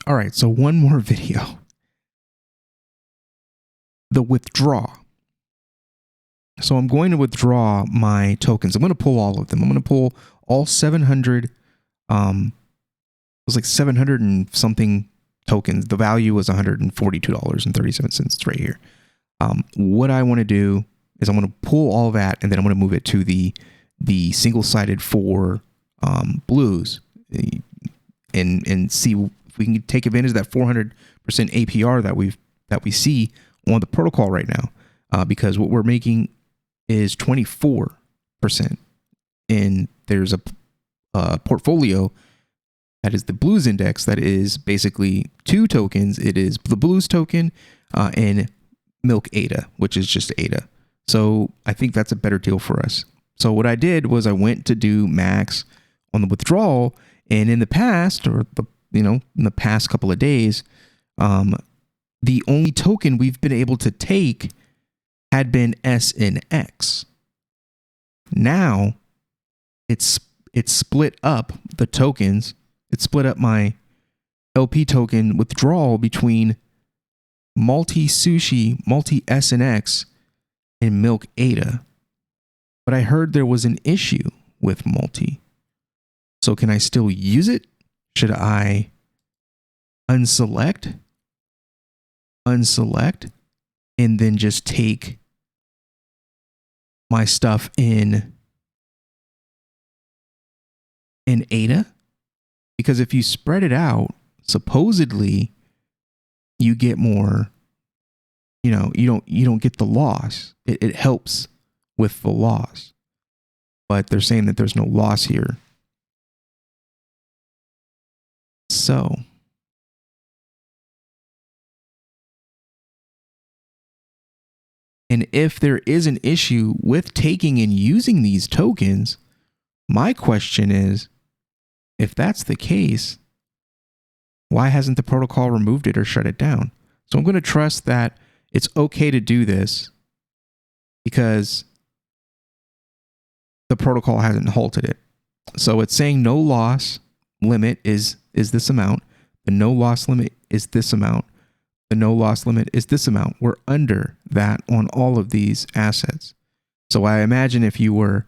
All right, so one more video. The withdraw. So I'm going to withdraw my tokens. I'm going to pull all of them. I'm going to pull all 700. It was like 700 and something tokens. The value was $142.37. It's right here. What I want to do is I'm going to pull all that, and then I'm going to move it to the single-sided for Blues, and see if we can take advantage of that 400% APR that we see on the protocol right now, because what we're making is 24%, and there's a portfolio that is the Blues index that is basically two tokens. It is the Blues token and Milk ADA, which is just ADA. So I think that's a better deal for us. So what I did was I went to do max on the withdrawal, and in the past, or in the past couple of days, the only token we've been able to take had been SNX. Now it's split up the tokens. It split up my LP token withdrawal between multi sushi, multi SNX, and Milk ADA. But I heard there was an issue with multi. So can I still use it? Should I unselect, and then just take my stuff in ADA? Because if you spread it out, supposedly you get more, you don't get the loss. It helps with the loss. But they're saying that there's no loss here. So and if there is an issue with taking and using these tokens, my question is, if that's the case, why hasn't the protocol removed it or shut it down? So I'm going to trust that it's okay to do this because the protocol hasn't halted it. So it's saying no loss limit is this amount. The no loss limit is this amount. The no loss limit is this amount. We're under that on all of these assets. So I imagine if you were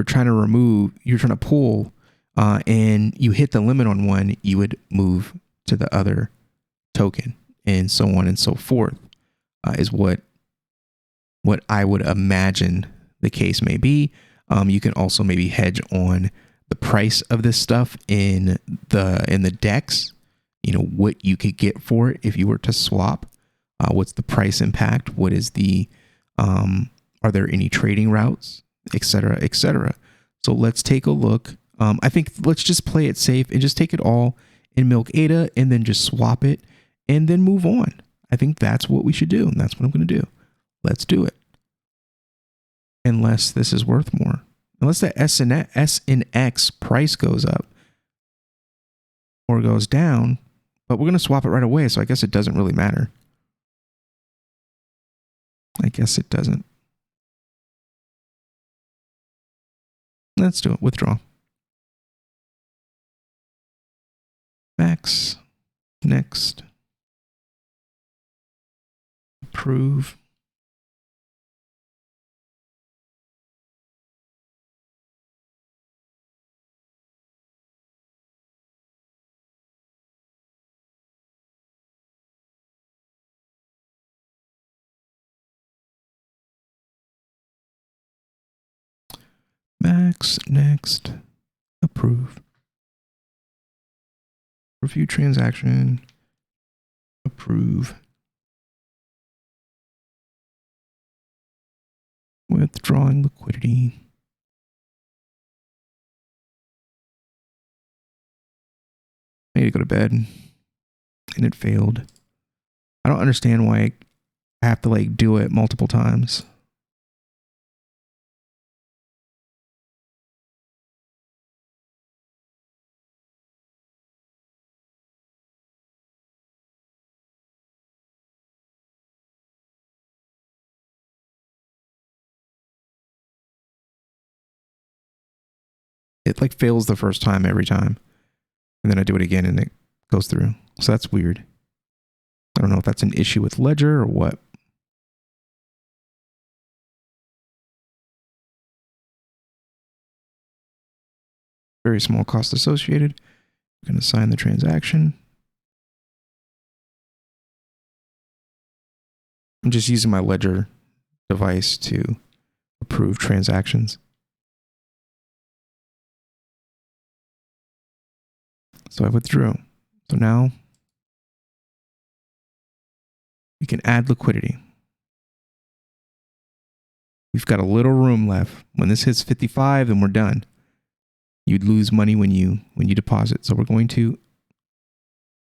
trying to pull, and you hit the limit on one, you would move to the other token, and so on and so forth, is what I would imagine the case may be. You can also maybe hedge on the price of this stuff in the DEX. What you could get for it if you were to swap. What's the price impact? What is the are there any trading routes, etc., etc. So let's take a look. I think let's just play it safe and just take it all in Milk ADA and then just swap it and then move on. I think that's what we should do, and that's what I'm going to do. Let's do it. Unless this is worth more. Unless the SNX price goes up or goes down, but we're going to swap it right away, so I guess it doesn't really matter. I guess it doesn't. Let's do it. Withdraw. Max. Next. Approve. Max, next, approve. Review transaction, approve. Withdrawing liquidity. I need to go to bed, and it failed. I don't understand why I have to do it multiple times. It fails the first time every time. And then I do it again and it goes through. So that's weird. I don't know if that's an issue with Ledger or what. Very small cost associated. I'm going to sign the transaction. I'm just using my Ledger device to approve transactions. So I withdrew. So now we can add liquidity. We've got a little room left. When this hits 55, then we're done. You'd lose money when you deposit. So we're going to,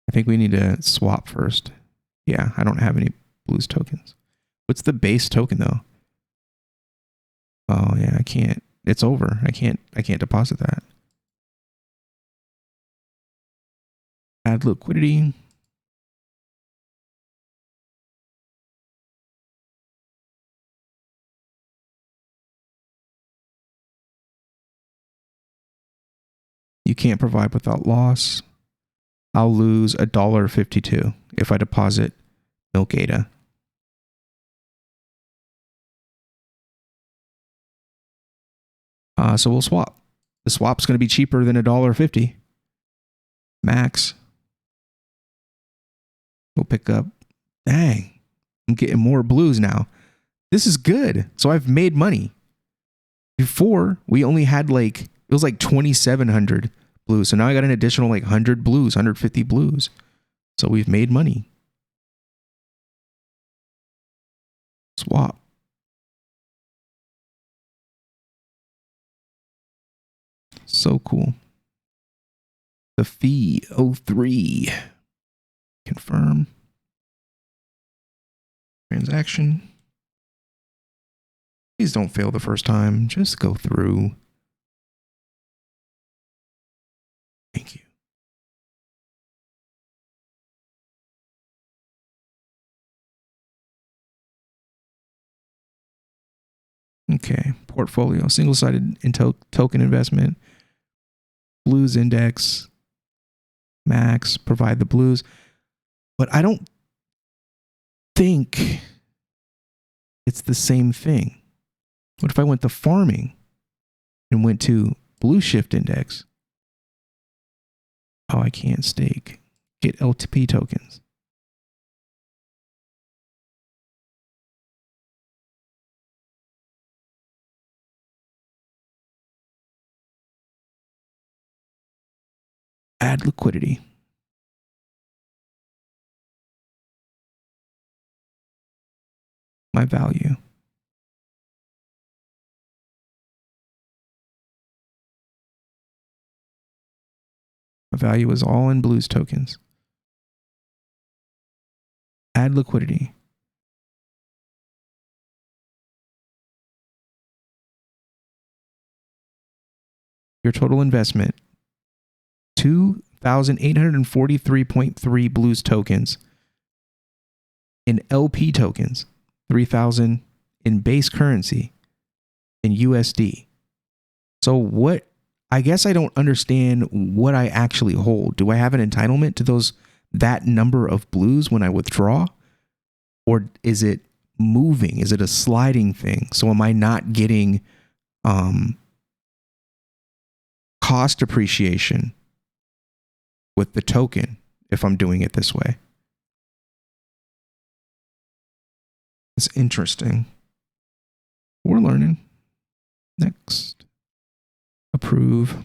I think we need to swap first. Yeah, I don't have any Blues tokens. What's the base token though? Oh yeah, I can't. It's over. I can't deposit that. Add liquidity. You can't provide without loss. I'll lose $1.52 if I deposit Milk ADA. So we'll swap. The swap's going to be cheaper than $1.50 max. We'll pick up. Dang, I'm getting more Blues now. This is good. So I've made money. Before we only had it was like 2,700 Blues. So now I got an additional 100 Blues, 150 Blues. So we've made money. Swap. So cool. The fee 03. Confirm. Transaction. Please don't fail the first time. Just go through. Thank you. Okay. Portfolio. Single-sided token investment. Blues index. Max. Provide the Blues. But I don't think it's the same thing. What if I went to farming and went to Blueshift index? Oh, I can't stake. Get LTP tokens. Add liquidity. My value. My value is all in Blues tokens. Add liquidity. Your total investment, 2,843.3 Blues tokens. In LP tokens, 3,000 in base currency, in USD. So what, I guess I don't understand what I actually hold. Do I have an entitlement to that number of Blues when I withdraw? Or is it moving? Is it a sliding thing? So am I not getting cost appreciation with the token if I'm doing it this way? It's interesting. We're learning. Next. Approve.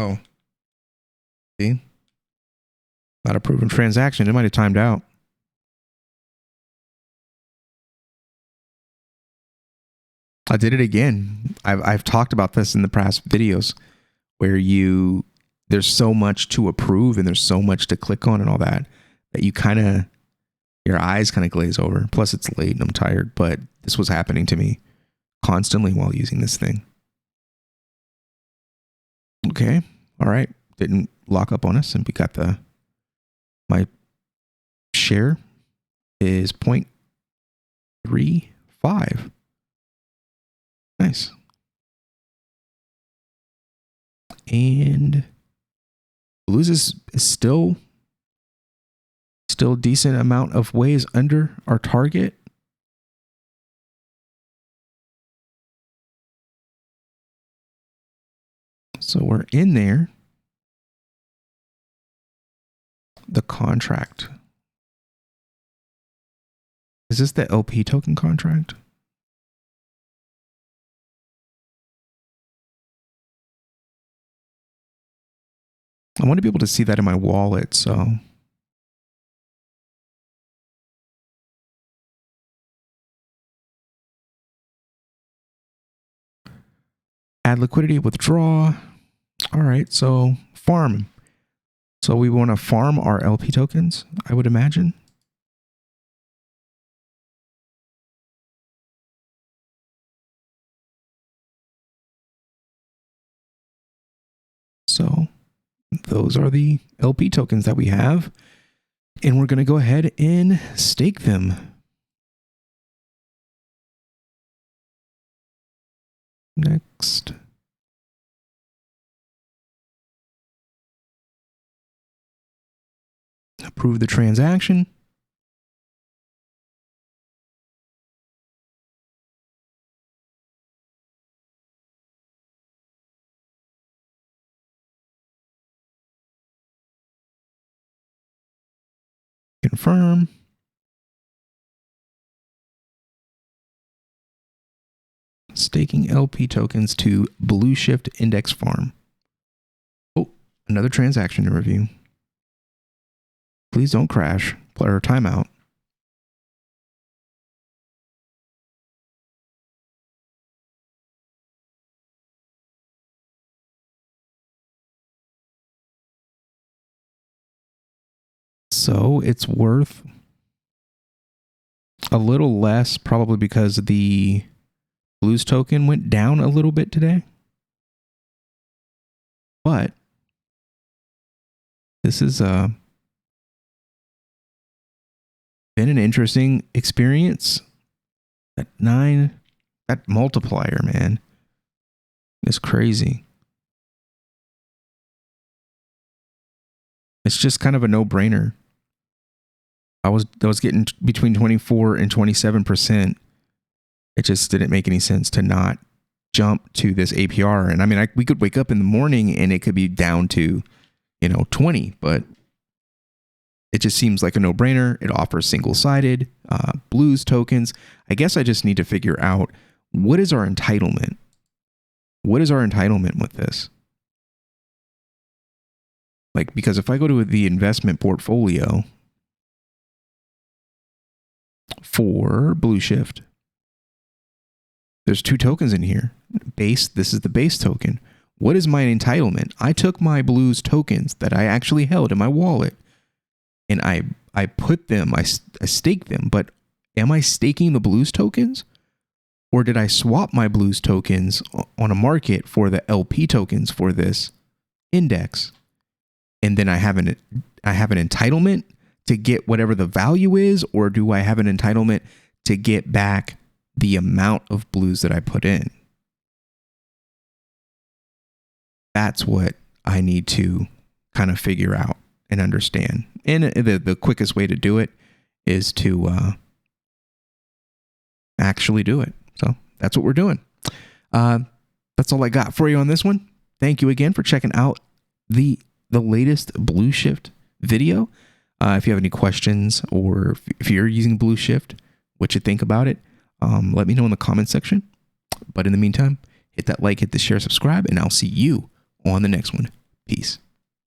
Oh. See? Not a proven transaction. It might have timed out. I did it again. I've talked about this in the past videos where you there's so much to approve and there's so much to click on and all that you kind of, your eyes kind of glaze over. Plus it's late and I'm tired, but this was happening to me constantly while using this thing. Okay. All right. Didn't lock up on us, and we got my share is 0.35. Nice. And Blues is still decent amount of ways under our target. So we're in there. The contract. Is this the LP token contract? I want to be able to see that in my wallet, so. Add liquidity, withdraw. All right, so farm. So we want to farm our LP tokens, I would imagine. So those are the LP tokens that we have. And we're going to go ahead and stake them. Next. Approve the transaction. Confirm. Staking LP tokens to Blueshift index farm. Oh, another transaction to review. Please don't crash or timeout. So it's worth a little less, probably because the Blues token went down a little bit today. But this has been an interesting experience. That multiplier, man, is crazy. It's just kind of a no-brainer. I was getting between 24 and 27%. It just didn't make any sense to not jump to this APR. And I mean, we could wake up in the morning and it could be down to, 20, but it just seems like a no-brainer. It offers single-sided Blues tokens. I guess I just need to figure out, what is our entitlement? What is our entitlement with this? Like, because if I go to the investment portfolio for Blueshift, there's 2 tokens in here. Base, this is the base token. What is my entitlement? I took my Blues tokens that I actually held in my wallet and I put them, I staked them, but am I staking the Blues tokens? Or did I swap my Blues tokens on a market for the LP tokens for this index? And then I have an entitlement to get whatever the value is, or do I have an entitlement to get back the amount of Blues that I put in? That's what I need to kind of figure out and understand. And the quickest way to do it is to actually do it. So that's what we're doing. That's all I got for you on this one. Thank you again for checking out the latest Blueshift video. If you have any questions, or if you're using Blueshift, what you think about it, let me know in the comment section. But in the meantime, hit that like, hit the share, subscribe, and I'll see you on the next one. Peace.